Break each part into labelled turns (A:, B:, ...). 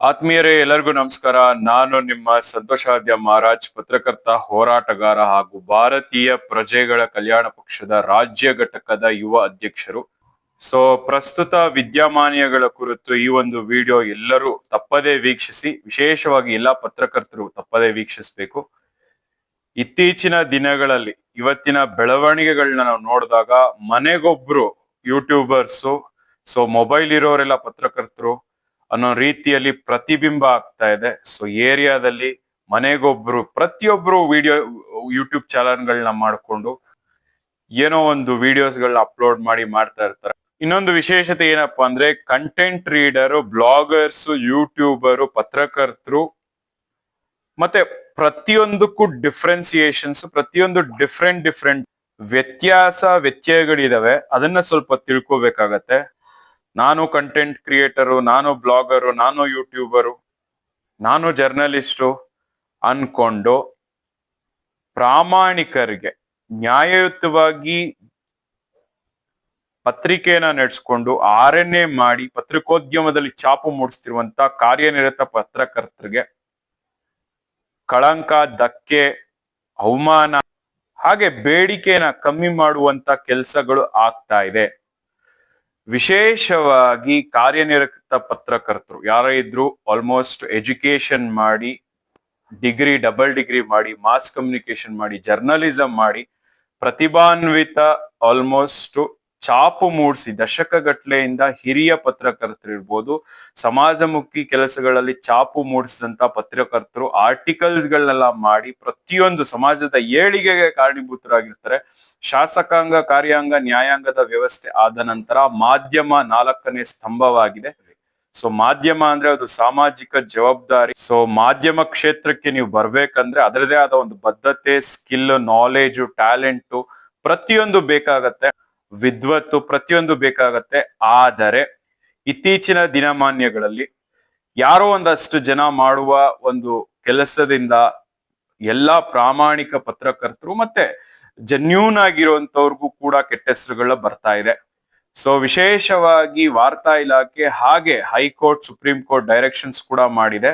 A: ಆತ್ಮೀಯರೇ, ಎಲ್ಲರಿಗೂ ನಮಸ್ಕಾರ. ನಾನು ನಿಮ್ಮ ಸಂತೋಷಾದ್ಯ ಮಹಾರಾಜ್, ಪತ್ರಕರ್ತ, ಹೋರಾಟಗಾರ ಹಾಗೂ ಭಾರತೀಯ ಪ್ರಜೆಗಳ ಕಲ್ಯಾಣ ಪಕ್ಷದ ರಾಜ್ಯ ಘಟಕದ ಯುವ ಅಧ್ಯಕ್ಷರು. ಪ್ರಸ್ತುತ ವಿದ್ಯಮಾನ್ಯಗಳ ಕುರಿತು ಈ ಒಂದು ವಿಡಿಯೋ ಎಲ್ಲರೂ ತಪ್ಪದೇ ವೀಕ್ಷಿಸಿ, ವಿಶೇಷವಾಗಿ ಎಲ್ಲಾ ಪತ್ರಕರ್ತರು ತಪ್ಪದೇ ವೀಕ್ಷಿಸಬೇಕು. ಇತ್ತೀಚಿನ ದಿನಗಳಲ್ಲಿ ಇವತ್ತಿನ ಬೆಳವಣಿಗೆಗಳನ್ನ ನಾವು ನೋಡಿದಾಗ ಮನೆಗೊಬ್ರು ಯೂಟ್ಯೂಬರ್ಸು, ಮೊಬೈಲ್ ಇರೋರೆಲ್ಲ ಪತ್ರಕರ್ತರು ಅನ್ನೋ ರೀತಿಯಲ್ಲಿ ಪ್ರತಿಬಿಂಬ ಆಗ್ತಾ ಇದೆ. ಏರಿಯಾದಲ್ಲಿ ಮನೆಗೊಬ್ರು ಪ್ರತಿಯೊಬ್ರು ಯೂಟ್ಯೂಬ್ ಚಾನಲ್ಗಳನ್ನ ಮಾಡ್ಕೊಂಡು ಏನೋ ಒಂದು ವಿಡಿಯೋಸ್ಗಳನ್ನ ಅಪ್ಲೋಡ್ ಮಾಡ್ತಾ ಇರ್ತಾರೆ. ಇನ್ನೊಂದು ವಿಶೇಷತೆ ಏನಪ್ಪಾ ಅಂದ್ರೆ, ಕಂಟೆಂಟ್ ರೀಡರು, ಬ್ಲಾಗರ್ಸ್, ಯೂಟ್ಯೂಬರು, ಪತ್ರಕರ್ತರು ಮತ್ತೆ ಪ್ರತಿಯೊಂದಕ್ಕೂ ಡಿಫ್ರೆನ್ಸಿಯೇಷನ್ಸ್, ಪ್ರತಿಯೊಂದು ಡಿಫ್ರೆಂಟ್ ವ್ಯತ್ಯಯಗಳಿದಾವೆ. ಅದನ್ನ ಸ್ವಲ್ಪ ತಿಳ್ಕೊಬೇಕಾಗತ್ತೆ. ನಾನು ಕಂಟೆಂಟ್ ಕ್ರಿಯೇಟರು, ನಾನು ಬ್ಲಾಗರು, ನಾನು ಯೂಟ್ಯೂಬರು, ನಾನು ಜರ್ನಲಿಸ್ಟು ಅನ್ಕೊಂಡು ಪ್ರಾಮಾಣಿಕರಿಗೆ ನ್ಯಾಯಯುತವಾಗಿ ಪತ್ರಿಕೆಯನ್ನ ನಡೆಸ್ಕೊಂಡು RNA ಮಾಡಿ ಪತ್ರಿಕೋದ್ಯಮದಲ್ಲಿ ಛಾಪು ಮೂಡಿಸ್ತಿರುವಂತ ಕಾರ್ಯನಿರತ ಪತ್ರಕರ್ತರಿಗೆ ಕಳಂಕ, ಧಕ್ಕೆ, ಅವಮಾನ ಹಾಗೆ ಬೇಡಿಕೆನ ಕಮ್ಮಿ ಮಾಡುವಂತ ಕೆಲಸಗಳು ಆಗ್ತಾ ಇದೆ. ವಿಶೇಷವಾಗಿ ಕಾರ್ಯನಿರತ ಪತ್ರಕರ್ತರು ಯಾರೇ ಇದ್ರು ಆಲ್ಮೋಸ್ಟ್ ಎಜುಕೇಶನ್ ಮಾಡಿ, ಡಿಗ್ರಿ, ಡಬಲ್ ಡಿಗ್ರಿ ಮಾಡಿ, ಮಾಸ್ ಕಮ್ಯುನಿಕೇಶನ್ ಮಾಡಿ, ಜರ್ನಲಿಸಂ ಮಾಡಿ, ಪ್ರತಿಭಾನ್ವಿತ ಆಲ್ಮೋಸ್ಟ್ ಛಾಪು ಮೂಡಿಸಿ ದಶಕಗಟ್ಲೆಯಿಂದ ಹಿರಿಯ ಪತ್ರಕರ್ತರು ಇರ್ಬೋದು, ಸಮಾಜಮುಖಿ ಕೆಲಸಗಳಲ್ಲಿ ಛಾಪು ಮೂಡಿಸಿದಂತ ಪತ್ರಕರ್ತರು ಆರ್ಟಿಕಲ್ಸ್ ಗಳನ್ನೆಲ್ಲ ಮಾಡಿ ಪ್ರತಿಯೊಂದು ಸಮಾಜದ ಏಳಿಗೆಗೆ ಕಾರಣೀಭೂತರಾಗಿರ್ತಾರೆ. ಶಾಸಕಾಂಗ, ಕಾರ್ಯಾಂಗ, ನ್ಯಾಯಾಂಗದ ವ್ಯವಸ್ಥೆ ಆದ ನಂತರ ಮಾಧ್ಯಮ 4ನೇ ಸ್ತಂಭವಾಗಿದೆ. ಮಾಧ್ಯಮ ಅಂದ್ರೆ ಅದು ಸಾಮಾಜಿಕ ಜವಾಬ್ದಾರಿ. ಮಾಧ್ಯಮ ಕ್ಷೇತ್ರಕ್ಕೆ ನೀವು ಬರ್ಬೇಕಂದ್ರೆ ಅದರದೇ ಆದ ಒಂದು ಬದ್ಧತೆ, ಸ್ಕಿಲ್, ನಾಲೆಜು, ಟ್ಯಾಲೆಂಟು ಪ್ರತಿಯೊಂದು ಬೇಕಾಗತ್ತೆ, ವಿದ್ವತ್ತು ಪ್ರತಿಯೊಂದು ಬೇಕಾಗತ್ತೆ. ಆದರೆ ಇತ್ತೀಚಿನ ದಿನಮಾನ್ಯಗಳಲ್ಲಿ ಯಾರೋ ಒಂದಷ್ಟು ಜನ ಮಾಡುವ ಒಂದು ಕೆಲಸದಿಂದ ಎಲ್ಲಾ ಪ್ರಾಮಾಣಿಕ ಪತ್ರಕರ್ತರು ಮತ್ತೆ ಜೆನ್ಯೂನ್ ಆಗಿರುವಂತವ್ರಿಗೂ ಕೂಡ ಕೆಟ್ಟ ಹೆಸರುಗಳ ಬರ್ತಾ ಇದೆ. ವಿಶೇಷವಾಗಿ ವಾರ್ತಾ ಇಲಾಖೆ ಹಾಗೆ ಹೈಕೋರ್ಟ್, ಸುಪ್ರೀಂ ಕೋರ್ಟ್ ಡೈರೆಕ್ಷನ್ಸ್ ಕೂಡ ಮಾಡಿದೆ.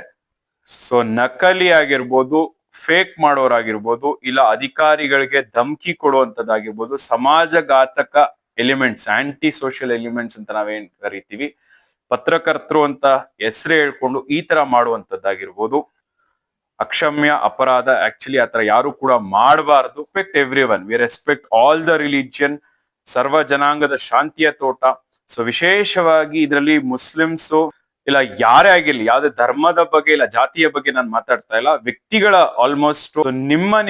A: ನಕಲಿ ಆಗಿರ್ಬೋದು, ಫೇಕ್ ಮಾಡೋರಾಗಿರ್ಬೋದು, ಇಲ್ಲ ಅಧಿಕಾರಿಗಳಿಗೆ ಧಮಕಿ ಕೊಡುವಂತದ್ದಾಗಿರ್ಬೋದು, ಸಮಾಜಘಾತಕ ಎಲಿಮೆಂಟ್ಸ್, ಆಂಟಿ ಸೋಷಿಯಲ್ ಎಲಿಮೆಂಟ್ಸ್ ಅಂತ ನಾವೇನ್ ಕರಿತೀವಿ, ಪತ್ರಕರ್ತರು ಅಂತ ಹೆಸರು ಹೇಳ್ಕೊಂಡು ಈ ತರ ಮಾಡುವಂತದ್ದಾಗಿರ್ಬೋದು, ಅಕ್ಷಮ್ಯ ಅಪರಾಧ. ಆಕ್ಚುಲಿ ಆತರ ಯಾರು ಕೂಡ ಮಾಡಬಾರದು. Respect every one, we respect all the religion, ಸರ್ವ ಜನಾಂಗದ ಶಾಂತಿಯ ತೋಟ. ವಿಶೇಷವಾಗಿ ಇದರಲ್ಲಿ ಮುಸ್ಲಿಮ್ಸು ಇಲ್ಲ ಯಾರೇ ಆಗಿರ್ಲಿ, ಯಾವ್ದೇ ಧರ್ಮದ ಬಗ್ಗೆ ಇಲ್ಲ ಜಾತಿಯ ಬಗ್ಗೆ ನಾನು ಮಾತಾಡ್ತಾ ಇಲ್ಲ, ವ್ಯಕ್ತಿಗಳ ಆಲ್ಮೋಸ್ಟ್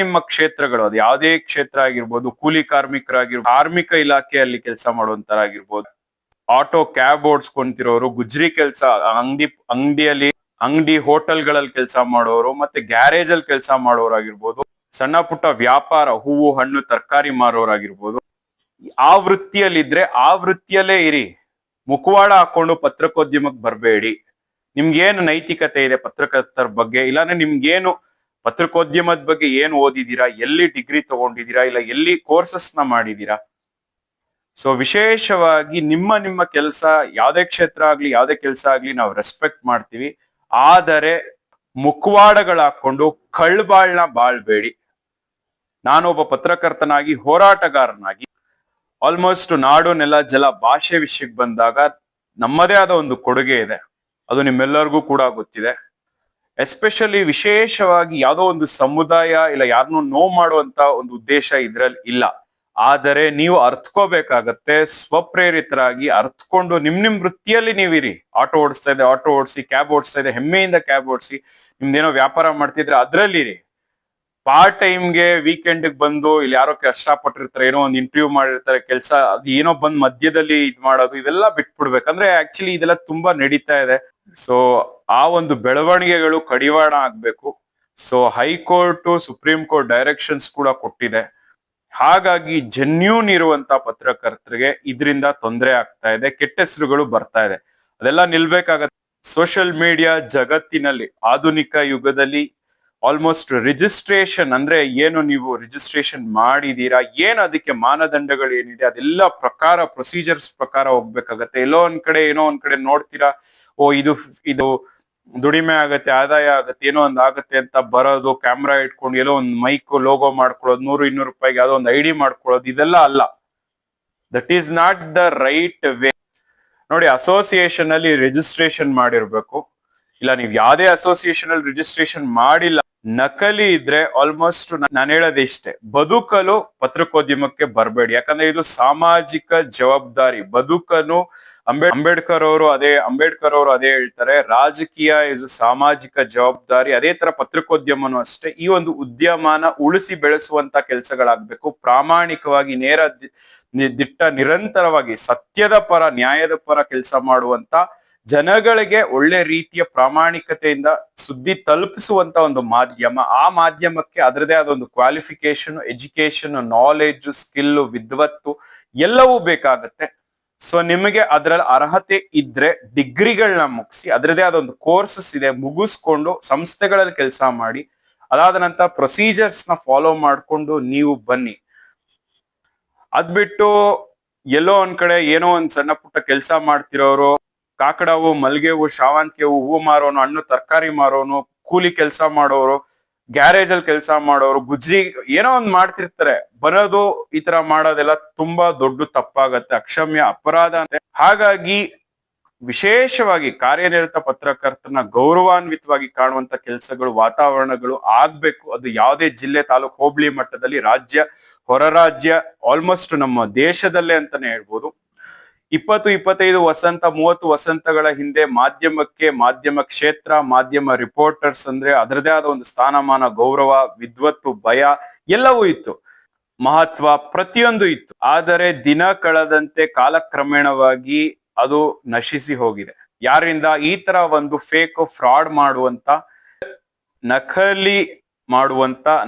A: ನಿಮ್ಮ ಕ್ಷೇತ್ರಗಳು, ಅದು ಯಾವುದೇ ಕ್ಷೇತ್ರ ಆಗಿರ್ಬೋದು, ಕೂಲಿ ಕಾರ್ಮಿಕರಾಗಿರ್ಬೋದು, ಕಾರ್ಮಿಕ ಇಲಾಖೆಯಲ್ಲಿ ಕೆಲಸ ಮಾಡುವಂತರಾಗಿರ್ಬೋದು, ಆಟೋ ಕ್ಯಾಬ್ ಓಡಿಸ್ಕೊಂತಿರೋರು, ಗುಜ್ರಿ ಕೆಲಸ, ಅಂಗಡಿ ಹೋಟೆಲ್ಗಳಲ್ಲಿ ಕೆಲಸ ಮಾಡೋರು, ಮತ್ತೆ ಗ್ಯಾರೇಜ್ ಅಲ್ಲಿ ಕೆಲಸ ಮಾಡೋರಾಗಿರ್ಬೋದು, ಸಣ್ಣ ಪುಟ್ಟ ವ್ಯಾಪಾರ, ಹೂವು ಹಣ್ಣು ತರಕಾರಿ ಮಾರೋರಾಗಿರ್ಬೋದು, ಆ ವೃತ್ತಿಯಲ್ಲಿದ್ರೆ ಆ ವೃತ್ತಿಯಲ್ಲೇ ಇರಿ. ಮುಖವಾಡ ಹಾಕೊಂಡು ಪತ್ರಿಕೋದ್ಯಮಕ್ಕೆ ಬರಬೇಡಿ. ನಿಮ್ಗೇನು ನೈತಿಕತೆ ಇದೆ ಪತ್ರಕರ್ತರ ಬಗ್ಗೆ, ಇಲ್ಲಾಂದ್ರೆ ನಿಮ್ಗೇನು ಪತ್ರಿಕೋದ್ಯಮದ ಬಗ್ಗೆ ಏನು ಓದಿದೀರಾ, ಎಲ್ಲಿ ಡಿಗ್ರಿ ತಗೊಂಡಿದ್ದೀರಾ, ಇಲ್ಲ ಎಲ್ಲಿ ಕೋರ್ಸಸ್ ನ ಮಾಡಿದೀರಾ. ವಿಶೇಷವಾಗಿ ನಿಮ್ಮ ಕೆಲಸ, ಯಾವ್ದೇ ಕ್ಷೇತ್ರ ಆಗ್ಲಿ, ಯಾವ್ದೇ ಕೆಲಸ ಆಗ್ಲಿ ನಾವು ರೆಸ್ಪೆಕ್ಟ್ ಮಾಡ್ತೀವಿ. ಆದರೆ ಮುಖವಾಡಗಳು ಹಾಕೊಂಡು ಕಳ್ಬಾಳ್ನ ಬಾಳ್ಬೇಡಿ. ನಾನೊಬ್ಬ ಪತ್ರಕರ್ತನಾಗಿ, ಹೋರಾಟಗಾರನಾಗಿ ಆಲ್ಮೋಸ್ಟ್ ನಾಡು, ನೆಲ, ಜಲ, ಭಾಷೆ ವಿಷಯಕ್ಕೆ ಬಂದಾಗ ನಮ್ಮದೇ ಆದ ಒಂದು ಕೊಡುಗೆ ಇದೆ. ಅದು ನಿಮ್ಮೆಲ್ಲರಿಗೂ ಕೂಡ ಗೊತ್ತಿದೆ. ಎಸ್ಪೆಷಲಿ ವಿಶೇಷವಾಗಿ ಯಾವುದೋ ಒಂದು ಸಮುದಾಯ ಇಲ್ಲ ಯಾರನ್ನೂ ನೋವು ಮಾಡುವಂತ ಒಂದು ಉದ್ದೇಶ ಇದ್ರಲ್ಲಿ ಇಲ್ಲ. ಆದರೆ ನೀವು ಅರ್ಥಕೋಬೇಕಾಗತ್ತೆ, ಸ್ವಪ್ರೇರಿತರಾಗಿ ಅರ್ಥಕೊಂಡು ನಿಮ್ ವೃತ್ತಿಯಲ್ಲಿ ನೀವಿರಿ. ಆಟೋ ಓಡಿಸ್ತಾ ಇದೆ ಆಟೋ ಓಡಿಸಿ, ಕ್ಯಾಬ್ ಓಡಿಸ್ತಾ ಇದೆ ಹೆಮ್ಮೆಯಿಂದ ಕ್ಯಾಬ್ ಓಡಿಸಿ, ನಿಮ್ದೇನೋ ವ್ಯಾಪಾರ ಮಾಡ್ತಿದ್ರೆ ಅದ್ರಲ್ಲಿರಿ. ಪಾರ್ಟ್ ಟೈಮ್ಗೆ ವೀಕೆಂಡ್ಗೆ ಬಂದು ಇಲ್ಲಿ ಯಾರೋ ಕಷ್ಟಪಟ್ಟಿರ್ತಾರೆ, ಏನೋ ಒಂದು ಇಂಟರ್ವ್ಯೂ ಮಾಡಿರ್ತಾರೆ, ಕೆಲಸ ಅದು ಏನೋ ಬಂದ್ ಮಧ್ಯದಲ್ಲಿ ಇದ್ ಮಾಡೋದು, ಇವೆಲ್ಲ ಬಿಟ್ಬಿಡ್ಬೇಕಂದ್ರೆ ಆಕ್ಚುಲಿ ಇದೆಲ್ಲ ತುಂಬಾ ನಡೀತಾ ಇದೆ. ಆ ಒಂದು ಬೆಳವಣಿಗೆಗಳು ಕಡಿವಾಣ ಆಗ್ಬೇಕು. ಹೈಕೋರ್ಟ್, ಸುಪ್ರೀಂ ಕೋರ್ಟ್ ಡೈರೆಕ್ಷನ್ಸ್ ಕೂಡ ಕೊಟ್ಟಿದೆ. ಹಾಗಾಗಿ ಜೆನ್ಯೂನ್ ಇರುವಂತ ಪತ್ರಕರ್ತರಿಗೆ ಇದರಿಂದ ತೊಂದರೆ ಆಗ್ತಾ ಇದೆ, ಕೆಟ್ಟ ಹೆಸರುಗಳು ಬರ್ತಾ ಇದೆ. ಅದೆಲ್ಲ ನಿಲ್ಬೇಕಾಗತ್ತೆ. ಸೋಷಿಯಲ್ ಮೀಡಿಯಾ ಜಗತ್ತಿನಲ್ಲಿ, ಆಧುನಿಕ ಯುಗದಲ್ಲಿ ಆಲ್ಮೋಸ್ಟ್ ರಿಜಿಸ್ಟ್ರೇಷನ್ ಅಂದ್ರೆ ಏನು, ನೀವು ರಿಜಿಸ್ಟ್ರೇಷನ್ ಮಾಡಿದೀರಾ, ಏನು ಅದಕ್ಕೆ ಮಾನದಂಡಗಳು ಏನಿದೆ ಅದೆಲ್ಲ ಪ್ರಕಾರ, ಪ್ರೊಸೀಜರ್ಸ್ ಪ್ರಕಾರ ಹೋಗ್ಬೇಕಾಗತ್ತೆ. ಎಲ್ಲೋ ಒಂದ್ ಕಡೆ ಏನೋ ಒಂದ್ ಕಡೆ ನೋಡ್ತೀರಾ, ಇದು ದುಡಿಮೆ ಆಗತ್ತೆ, ಆದಾಯ ಆಗತ್ತೆ, ಏನೋ ಒಂದ್ ಆಗತ್ತೆ ಅಂತ ಬರೋದು, ಕ್ಯಾಮ್ರಾ ಇಟ್ಕೊಂಡು ಎಲ್ಲೋ ಒಂದ್ ಮೈಕ್ ಲೋಗೋ ಮಾಡ್ಕೊಳ್ಳೋದು, 100-200 ರೂಪಾಯಿಗೆ ಯಾವ್ದೋ ಒಂದು ಐಡಿ ಮಾಡ್ಕೊಳ್ಳೋದು, ಇದೆಲ್ಲ ಅಲ್ಲ. That is not the right way. ನೋಡಿ, ಅಸೋಸಿಯೇಷನ್ ಅಲ್ಲಿ ರಿಜಿಸ್ಟ್ರೇಷನ್ ಮಾಡಿರ್ಬೇಕು. ಇಲ್ಲ, ನೀವು ಯಾವ್ದೇ ಅಸೋಸಿಯೇಷನ್ ಅಲ್ಲಿ ರಿಜಿಸ್ಟ್ರೇಷನ್ ಮಾಡಿಲ್ಲ, ನಕಲಿ ಇದ್ರೆ ಆಲ್ಮೋಸ್ಟ್ ನಾನು ಹೇಳೋದೇ ಇಷ್ಟೇ, ಬದುಕಲು ಪತ್ರಿಕೋದ್ಯಮಕ್ಕೆ ಬರಬೇಡಿ. ಯಾಕಂದ್ರೆ ಇದು ಸಾಮಾಜಿಕ ಜವಾಬ್ದಾರಿ. ಬದುಕನು ಅಂಬೇಡ್ಕರ್ ಅವರು ಅದೇ ಹೇಳ್ತಾರೆ, ರಾಜಕೀಯ ಇದು ಸಾಮಾಜಿಕ ಜವಾಬ್ದಾರಿ. ಅದೇ ತರ ಪತ್ರಿಕೋದ್ಯಮನು ಅಷ್ಟೇ. ಈ ಒಂದು ಉದ್ಯಮನ ಉಳಿಸಿ ಬೆಳೆಸುವಂತ ಕೆಲಸಗಳಾಗ್ಬೇಕು. ಪ್ರಾಮಾಣಿಕವಾಗಿ, ದಿಟ್ಟ, ನಿರಂತರವಾಗಿ ಸತ್ಯದ ಪರ, ನ್ಯಾಯದ ಪರ ಕೆಲಸ ಮಾಡುವಂತ, ಜನಗಳಿಗೆ ಒಳ್ಳೆ ರೀತಿಯ ಪ್ರಾಮಾಣಿಕತೆಯಿಂದ ಸುದ್ದಿ ತಲುಪಿಸುವಂತ ಒಂದು ಮಾಧ್ಯಮ. ಆ ಮಾಧ್ಯಮಕ್ಕೆ ಅದರದೇ ಆದ ಒಂದು ಕ್ವಾಲಿಫಿಕೇಶನ್, ಎಜುಕೇಶನ್, ನಾಲೆಡ್ಜ್, ಸ್ಕಿಲ್, ವಿದ್ವತ್ತು ಎಲ್ಲವೂ ಬೇಕಾಗತ್ತೆ. ಸೊ ನಿಮಗೆ ಅದರಲ್ಲಿ ಅರ್ಹತೆ ಇದ್ರೆ ಡಿಗ್ರಿಗಳನ್ನ ಮುಗಿಸಿ, ಅದರದೇ ಆದ ಒಂದು ಕೋರ್ಸಸ್ ಇದೆ, ಮುಗಿಸ್ಕೊಂಡು ಸಂಸ್ಥೆಗಳಲ್ಲಿ ಕೆಲಸ ಮಾಡಿ, ಅದಾದ ನಂತರ ಪ್ರೊಸೀಜರ್ಸ್ ನ ಫಾಲೋ ಮಾಡ್ಕೊಂಡು ನೀವು ಬನ್ನಿ. ಅದ್ಬಿಟ್ಟು ಎಲ್ಲೋ ಒಂದ್ ಕಡೆ ಏನೋ ಒಂದ್ ಸಣ್ಣ ಪುಟ್ಟ ಕೆಲಸ ಮಾಡ್ತಿರೋರು, ಕಾಕಡವು, ಮಲ್ಗೆ ಹೂವು, ಶಾವಂತಿಗೆ ಹೂವು ಮಾರೋನು, ಹಣ್ಣು ತರಕಾರಿ ಮಾರೋನು, ಕೂಲಿ ಕೆಲಸ ಮಾಡೋರು, ಗ್ಯಾರೇಜ್ ಅಲ್ಲಿ ಕೆಲಸ ಮಾಡೋರು, ಗುಜ್ರಿ ಏನೋ ಒಂದ್ ಮಾಡ್ತಿರ್ತಾರೆ, ಬರೋದು ಈ ತರ ಮಾಡೋದೆಲ್ಲ ತುಂಬಾ ದೊಡ್ಡ ತಪ್ಪಾಗತ್ತೆ, ಅಕ್ಷಮ್ಯ ಅಪರಾಧ ಅಂತೆ. ಹಾಗಾಗಿ ವಿಶೇಷವಾಗಿ ಕಾರ್ಯನಿರತ ಪತ್ರಕರ್ತನ ಗೌರವಾನ್ವಿತವಾಗಿ ಕಾಣುವಂತ ಕೆಲಸಗಳು, ವಾತಾವರಣಗಳು ಆಗ್ಬೇಕು. ಅದು ಯಾವುದೇ ಜಿಲ್ಲೆ, ತಾಲೂಕು, ಹೋಬಳಿ ಮಟ್ಟದಲ್ಲಿ, ರಾಜ್ಯ, ಹೊರ ರಾಜ್ಯ, ಆಲ್ಮೋಸ್ಟ್ ನಮ್ಮ ದೇಶದಲ್ಲೇ ಅಂತಾನೆ ಹೇಳ್ಬೋದು. 20-25 ವಸಂತ, 30 ವಸಂತಗಳ ಹಿಂದೆ ಮಾಧ್ಯಮಕ್ಕೆ, ಮಾಧ್ಯಮ ಕ್ಷೇತ್ರ, ಮಾಧ್ಯಮ ರಿಪೋರ್ಟರ್ಸ್ ಅಂದ್ರೆ ಅದರದೇ ಆದ ಒಂದು ಸ್ಥಾನಮಾನ, ಗೌರವ, ವಿದ್ವತ್ತು, ಭಯ ಎಲ್ಲವೂ ಇತ್ತು, ಮಹತ್ವ ಪ್ರತಿಯೊಂದು ಇತ್ತು. ಆದರೆ ದಿನ ಕಳೆದಂತೆ ಕಾಲಕ್ರಮೇಣವಾಗಿ ಅದು ನಶಿಸಿ ಹೋಗಿದೆ. ಯಾರಿಂದ? ಈ ತರ ಒಂದು ಫೇಕ್, ಫ್ರಾಡ್ ಮಾಡುವಂತ,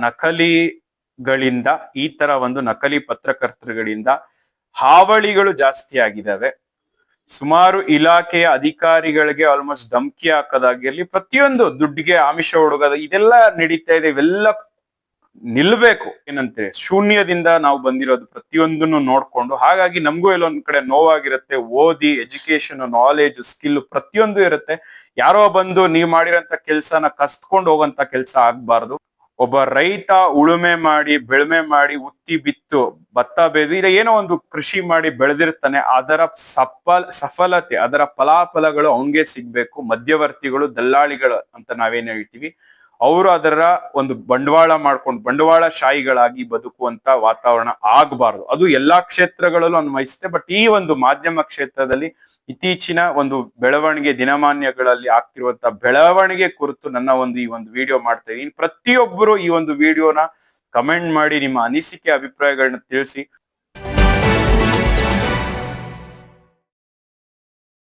A: ನಕಲಿಗಳಿಂದ, ಈ ತರ ಒಂದು ನಕಲಿ ಪತ್ರಕರ್ತರುಗಳಿಂದ ಹಾವಳಿಗಳು ಜಾಸ್ತಿ ಆಗಿದ್ದಾವೆ. ಸುಮಾರು ಇಲಾಖೆಯ ಅಧಿಕಾರಿಗಳಿಗೆ ಆಲ್ಮೋಸ್ಟ್ ಧಮಕಿ ಹಾಕೋದಾಗಿರ್ಲಿ, ಪ್ರತಿಯೊಂದು ದುಡ್ಡಿಗೆ ಆಮಿಷ ಹುಡುಗದ, ಇದೆಲ್ಲ ನಡೀತಾ ಇದೆ. ಇವೆಲ್ಲ ನಿಲ್ಬೇಕು. ಏನಂತೆ, ಶೂನ್ಯದಿಂದ ನಾವು ಬಂದಿರೋದು, ಪ್ರತಿಯೊಂದನ್ನು ನೋಡ್ಕೊಂಡು. ಹಾಗಾಗಿ ನಮಗೂ ಎಲ್ಲೊಂದ್ ಕಡೆ ನೋವಾಗಿರುತ್ತೆ. ಓದಿ, ಎಜುಕೇಶನ್, ನಾಲೆಜ್, ಸ್ಕಿಲ್ ಪ್ರತಿಯೊಂದು ಇರುತ್ತೆ. ಯಾರೋ ಬಂದು ನೀವ್ ಮಾಡಿರೋಂತ ಕೆಲ್ಸನ ಕಸ್ತ್ಕೊಂಡು ಹೋಗಂತ ಕೆಲ್ಸ ಆಗ್ಬಾರ್ದು. ಒಬ್ಬ ರೈತ ಉಳುಮೆ ಮಾಡಿ, ಬೆಳುಮೆ ಮಾಡಿ, ಉತ್ತಿ ಬಿತ್ತು, ಭತ್ತ ಬೇದು, ಇಲ್ಲ ಏನೋ ಒಂದು ಕೃಷಿ ಮಾಡಿ ಬೆಳೆದಿರ್ತಾನೆ. ಅದರ ಸಫಲತೆ, ಅದರ ಫಲಾಫಲಗಳು ಅವನ್ಗೆ ಸಿಗ್ಬೇಕು. ಮಧ್ಯವರ್ತಿಗಳು, ದಲ್ಲಾಳಿಗಳು ಅಂತ ನಾವೇನ್ ಹೇಳ್ತೀವಿ, ಅವರು ಅದರ ಒಂದು ಬಂಡವಾಳ ಮಾಡ್ಕೊಂಡು ಬಂಡವಾಳಶಾಹಿಗಳಾಗಿ ಬದುಕುವಂತ ವಾತಾವರಣ ಆಗ್ಬಾರ್ದು. ಅದು ಎಲ್ಲಾ ಕ್ಷೇತ್ರಗಳಲ್ಲೂ ಅನ್ವಯಿಸುತ್ತೆ. ಬಟ್ ಈ ಒಂದು ಮಾಧ್ಯಮ ಕ್ಷೇತ್ರದಲ್ಲಿ ಇತ್ತೀಚಿನ ಒಂದು ಬೆಳವಣಿಗೆ, ದಿನಮಾನ್ಯಗಳಲ್ಲಿ ಆಗ್ತಿರುವಂತ ಬೆಳವಣಿಗೆ ಕುರಿತು ನನ್ನ ಈ ಒಂದು ವಿಡಿಯೋ ಮಾಡ್ತಾ ಇದ್ದೀನಿ. ಪ್ರತಿಯೊಬ್ಬರು ಈ ಒಂದು ವಿಡಿಯೋನ ಕಮೆಂಟ್ ಮಾಡಿ ನಿಮ್ಮ ಅನಿಸಿಕೆ, ಅಭಿಪ್ರಾಯಗಳನ್ನ ತಿಳಿಸಿ.